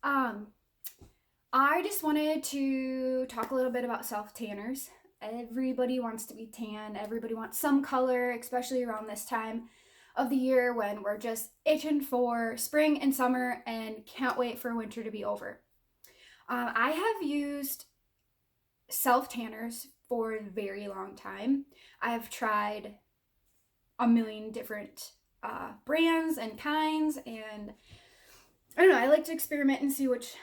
Um, I just wanted to talk a little bit about self tanners. Everybody wants to be tan, everybody wants some color, especially around this time of the year when we're just itching for spring and summer and can't wait for winter to be over. I have used self tanners for a very long time. I have tried a million different brands and kinds, and I don't know. I like to experiment and see which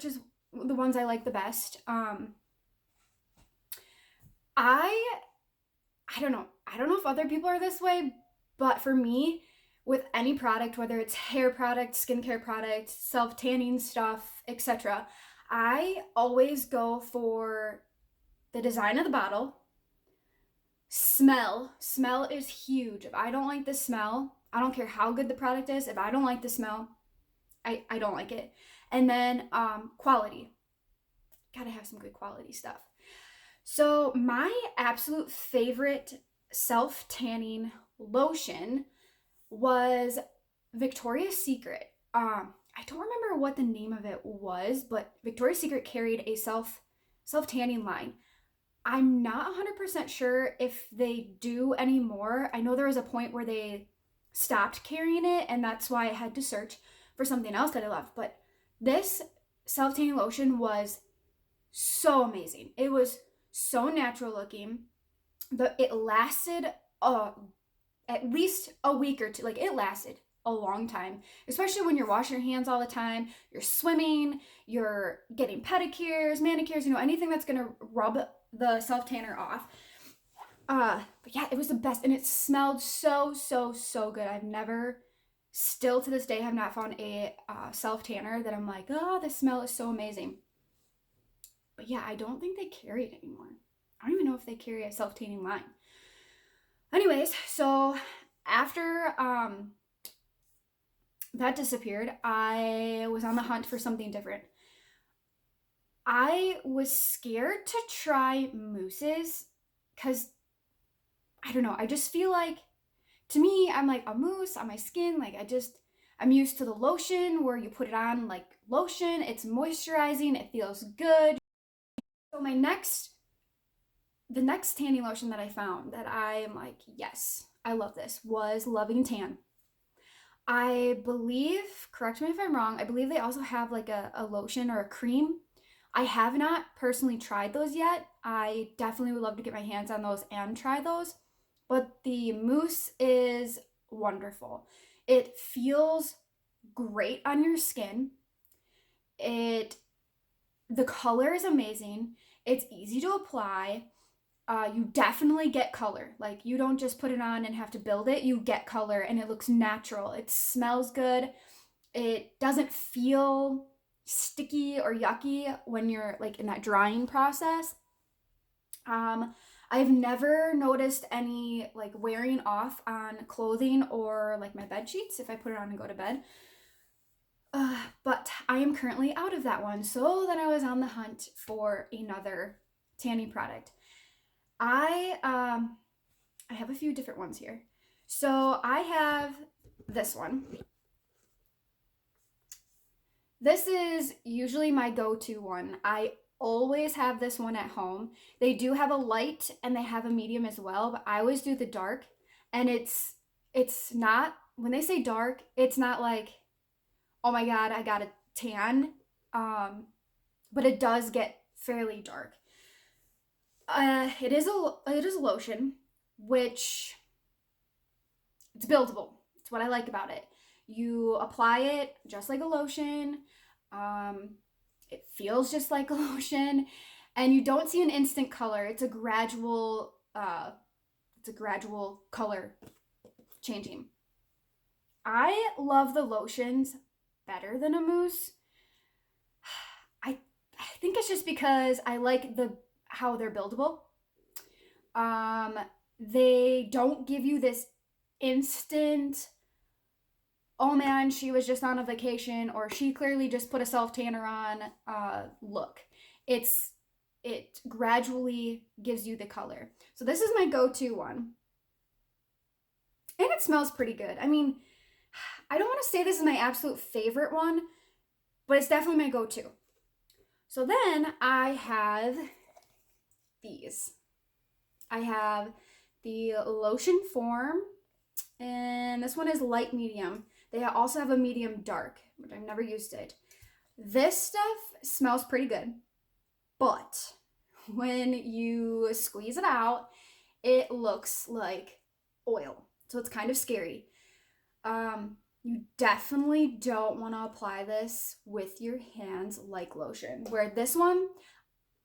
is the ones I like the best. I I don't know. I don't know if other people are this way, but for me, with any product, whether it's hair product, skincare product, self tanning stuff, etc., I always go for the design of the bottle. Smell is huge. If I don't like the smell, I don't care how good the product is. If I don't like the smell, I don't like it. And then quality. Gotta have some good quality stuff. So, my absolute favorite self tanning lotion was Victoria's Secret. I don't remember what the name of it was, but Victoria's Secret carried a self tanning line. I'm not 100% sure if they do anymore. I know there was a point where they stopped carrying it, and that's why I had to search for something else that I loved. But this self tanning lotion was so amazing. It was so natural looking. But it lasted at least a week or two. Like it lasted a long time, especially when you're washing your hands all the time, you're swimming, you're getting pedicures, manicures, anything that's gonna rub the self tanner off. But yeah, it was the best, and it smelled so so so good. I've never, still to this day, have not found a self tanner that I'm like, oh, the smell is so amazing. But yeah, I don't think they carry it anymore. I don't even know if they carry a self tanning line. Anyways, so after that disappeared, I was on the hunt for something different. I was scared to try mousses because I don't know. I just feel like, to me, I'm like a mousse on my skin. Like I'm used to the lotion where you put it on like lotion. It's moisturizing. It feels good. So the next tanning lotion that I found that I am like, yes, I love this, was Loving Tan. I believe, correct me if I'm wrong, I believe they also have like a lotion or a cream. I have not personally tried those yet. I definitely would love to get my hands on those and try those. But the mousse is wonderful. It feels great on your skin. It The color is amazing. It's easy to apply. You definitely get color. Like you don't just put it on and have to build it. You get color and it looks natural. It smells good. It doesn't feel sticky or yucky when you're like in that drying process. Um, I've never noticed any like wearing off on clothing or like my bed sheets if I put it on and go to bed. But I am currently out of that one. So then I was on the hunt for another tanning product. I have a few different ones here. So I have this one. This is usually my go-to one. I always have this one at home. They do have a light and they have a medium as well, but I always do the dark. And it's not, when they say dark, it's not like, oh my god, I got a tan. Um, but it does get fairly dark. It is a lotion, which it's buildable. It's what I like about it. You apply it just like a lotion. Um, it feels just like a lotion, and you don't see an instant color. It's a gradual color changing. I love the lotions better than a mousse. I I think it's just because I like the how they're buildable. Um, they don't give you this instant, oh man, she was just on a vacation or she clearly just put a self tanner on look. It's it gradually gives you the color. So this is my go-to one. And it smells pretty good. I mean, I don't want to say this is my absolute favorite one, but it's definitely my go-to. So then I have these. I have the lotion form, and this one is light medium. They also have a medium dark, but I've never used it. This stuff smells pretty good, but when you squeeze it out, it looks like oil. So it's kind of scary. You definitely don't want to apply this with your hands like lotion. Where this one,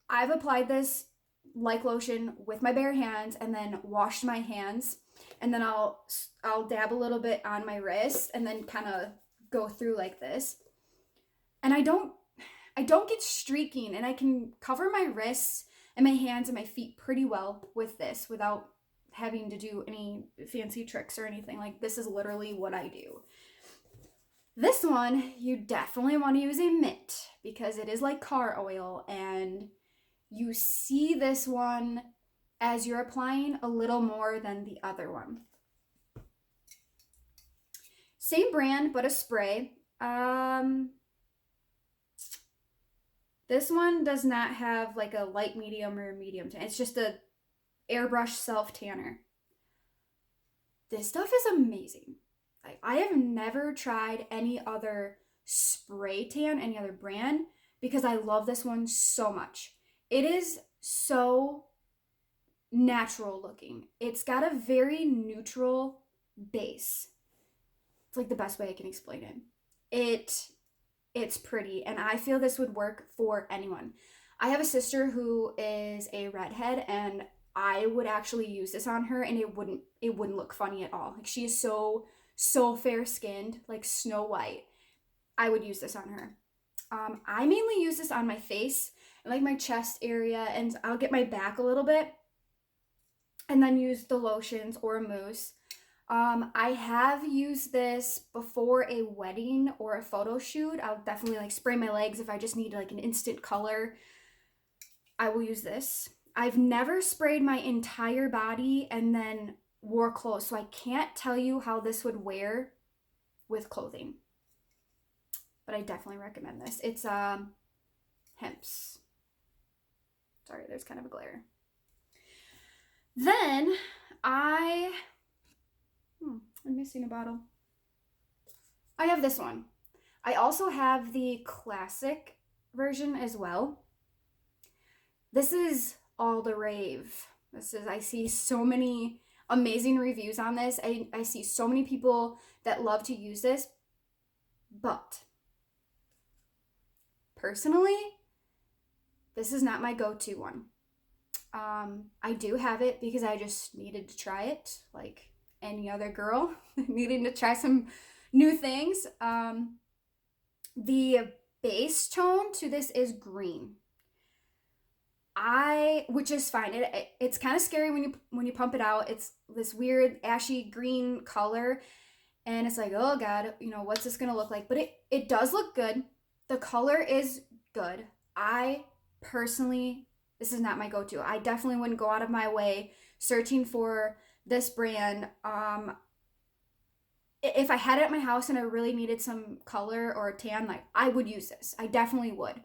I've applied this like lotion with my bare hands and then washed my hands, and then I'll dab a little bit on my wrist and then kind of go through like this. And I don't get streaking, and I can cover my wrists and my hands and my feet pretty well with this without having to do any fancy tricks or anything. Like, this is literally what I do. This one, you definitely want to use a mitt because it is like car oil, and you see this one as you're applying a little more than the other one. Same brand, but a spray. This one does not have like a light medium or medium tan. It's just a airbrush self tanner. This stuff is amazing. I have never tried any other spray tan, any other brand, because I love this one so much. It is so natural looking. It's got a very neutral base. It's like the best way I can explain it. It's pretty, and I feel this would work for anyone. I have a sister who is a redhead, and I would actually use this on her, and it wouldn't look funny at all. Like, she is so fair skinned, like Snow White. I would use this on her. I mainly use this on my face and like my chest area, and I'll get my back a little bit and then use the lotions or a mousse. I have used this before a wedding or a photo shoot. I'll definitely like spray my legs if I just need like an instant color. I will use this. I've never sprayed my entire body and then wore clothes, so I can't tell you how this would wear with clothing. But I definitely recommend this. It's Hempz. Sorry, there's kind of a glare. Then I'm missing a bottle. I have this one. I also have the classic version as well. This is all the rave. I see so many amazing reviews on this. I see so many people that love to use this, but personally, this is not my go-to one. I do have it because I just needed to try it, like any other girl needing to try some new things. The base tone to this is green. Which is fine. It's kind of scary when you pump it out. It's this weird ashy green color, and it's like, oh god, what's this gonna look like? But it does look good. The color is good. I personally, this is not my go-to. I definitely wouldn't go out of my way searching for this brand. If I had it at my house and I really needed some color or a tan, like, I would use this. I definitely would.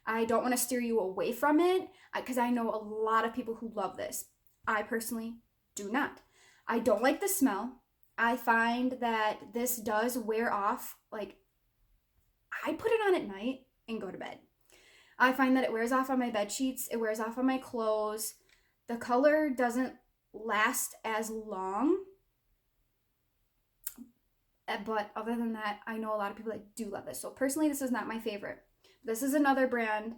I don't want to steer you away from it because I know a lot of people who love this. I personally do not. I don't like the smell. I find that this does wear off. Like, I put it on at night and go to bed. I find that it wears off on my bed sheets. It wears off on my clothes. The color doesn't last as long. But other than that, I know a lot of people that do love this. So personally, this is not my favorite. This is another brand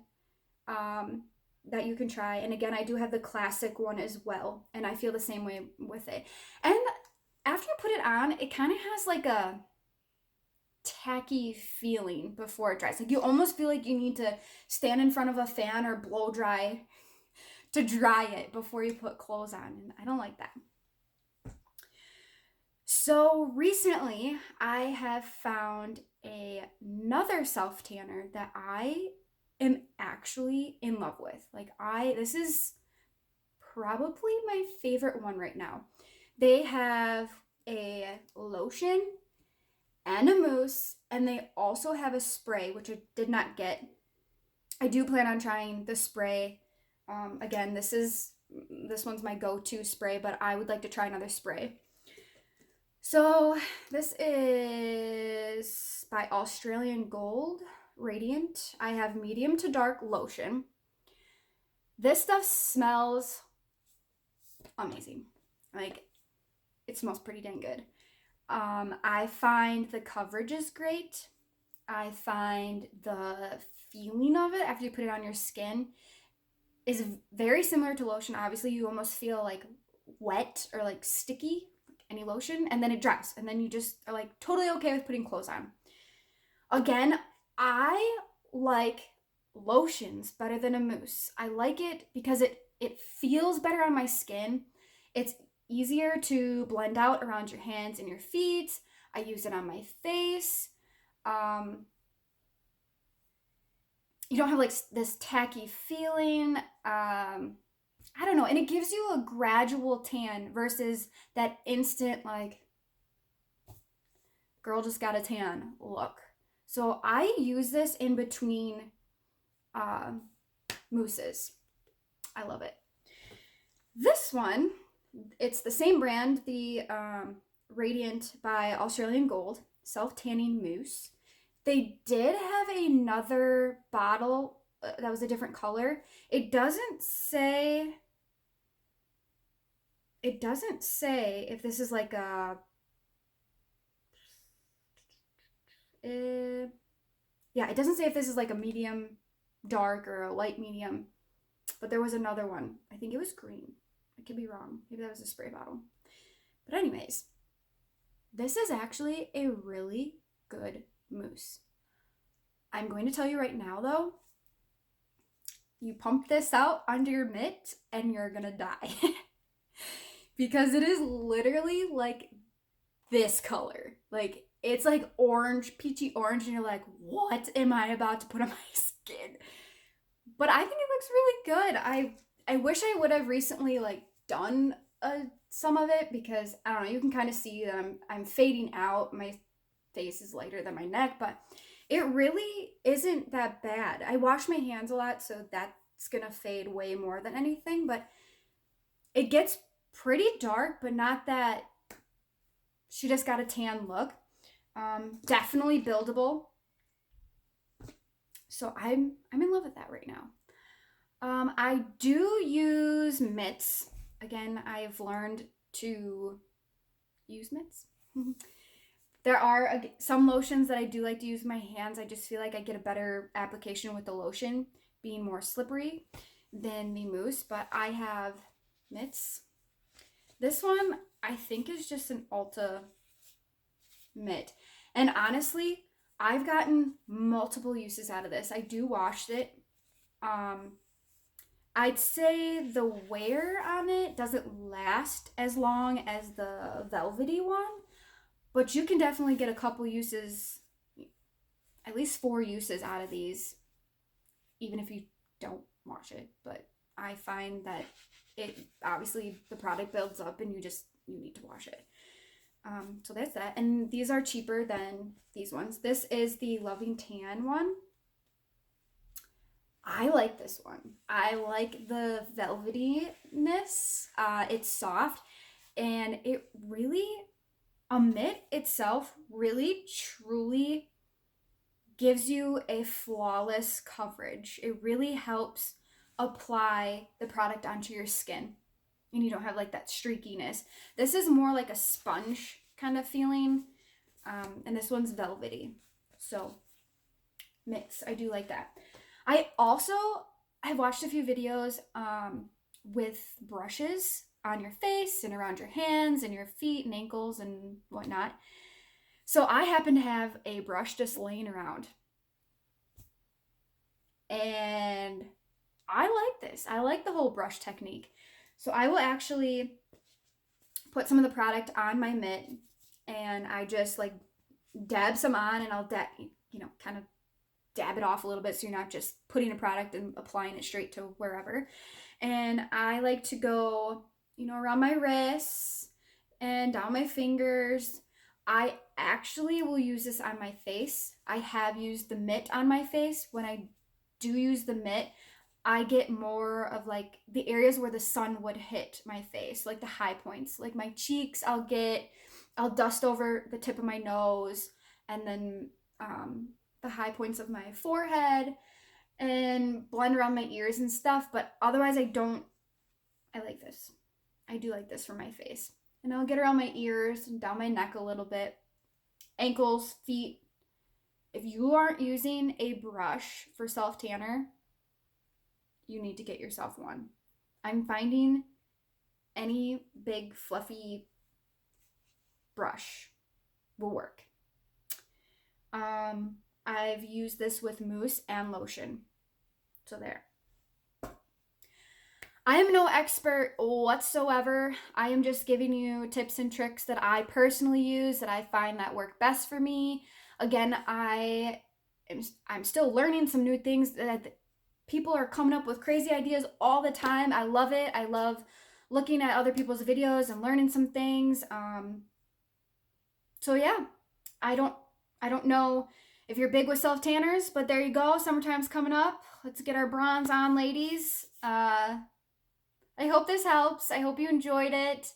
that you can try. And again, I do have the classic one as well. And I feel the same way with it. And after you put it on, it kind of has like a tacky feeling before it dries. Like, you almost feel like you need to stand in front of a fan or blow dry to dry it before you put clothes on. And I don't like that. So recently, I have found another self tanner that I am actually in love with. This is probably my favorite one right now. They have a lotion and a mousse, and they also have a spray, which I did not get. I do plan on trying the spray. Again, this one's my go-to spray, but I would like to try another spray. So this is by Australian Gold Radiant. I have medium to dark lotion. This stuff smells amazing. Like, it smells pretty dang good. I find the coverage is great. I find the feeling of it after you put it on your skin is very similar to lotion. Obviously, you almost feel like wet or like sticky, like any lotion, and then it dries, and then you just are like totally okay with putting clothes on. Again, I like lotions better than a mousse. I like it because it feels better on my skin. It's easier to blend out around your hands and your feet. I use it on my face. You don't have like this tacky feeling. I don't know. And it gives you a gradual tan versus that instant, like, girl just got a tan look. So I use this in between mousses. I love it. This one, it's the same brand, the Radiant by Australian Gold self-tanning mousse. They did have another bottle that was a different color. It doesn't say if this is like a yeah, it doesn't say if this is like a medium dark or a light medium, but there was another one. I think it was green. I could be wrong. Maybe that was a spray bottle. But anyways, this is actually a really good mousse. I'm going to tell you right now though, you pump this out under your mitt and you're gonna die. Because it is literally like this color. Like, it's like orange, peachy orange, and you're like, what am I about to put on my skin? But I think it looks really good. I wish I would have recently like done some of it, because I don't know, you can kind of see that I'm fading out. My face is lighter than my neck, but it really isn't that bad. I wash my hands a lot, so that's gonna fade way more than anything, but it gets pretty dark, but not that she just got a tan look. Definitely buildable. So I'm in love with that right now. I do use mitts. Again, I've learned to use mitts. There are some lotions that I do like to use with my hands. I just feel like I get a better application with the lotion being more slippery than the mousse, but I have mitts. This one I think is just an Ulta mitt. And honestly, I've gotten multiple uses out of this. I do wash it. I'd say the wear on it doesn't last as long as the velvety one, but you can definitely get a couple uses, at least 4 uses out of these, even if you don't wash it. But I find that it obviously the product builds up and you need to wash it. So that's that. And these are cheaper than these ones. This is the Loving Tan one. I like this one. I like the velvetyness. It's soft, and it really, a mitt itself really truly gives you a flawless coverage. It really helps apply the product onto your skin, and you don't have like that streakiness. This is more like a sponge kind of feeling, and this one's velvety. So mitts, I do like that. I've watched a few videos with brushes on your face and around your hands and your feet and ankles and whatnot. So I happen to have a brush just laying around, and I like this. I like the whole brush technique. So I will actually put some of the product on my mitt, and I just like dab some on, and I'll kind of dab it off a little bit, so you're not just putting a product and applying it straight to wherever. And I like to go, around my wrists and down my fingers. I actually will use this on my face. I have used the mitt on my face. When I do use the mitt, I get more of like the areas where the sun would hit my face, like the high points, like my cheeks. I'll dust over the tip of my nose, and then the high points of my forehead, and blend around my ears and stuff. But otherwise, I don't. I like this. I do like this for my face. And I'll get around my ears and down my neck a little bit, ankles, feet. If you aren't using a brush for self tanner, you need to get yourself one. I'm finding any big fluffy brush will work. I've used this with mousse and lotion. So there. I am no expert whatsoever. I am just giving you tips and tricks that I personally use, that I find that work best for me. Again, I'm still learning some new things. That people are coming up with crazy ideas all the time. I love it. I love looking at other people's videos and learning some things. So yeah, I don't know if you're big with self tanners, but there you go. Summertime's coming up. Let's get our bronze on, ladies. I hope this helps. I hope you enjoyed it.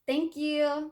Thank you.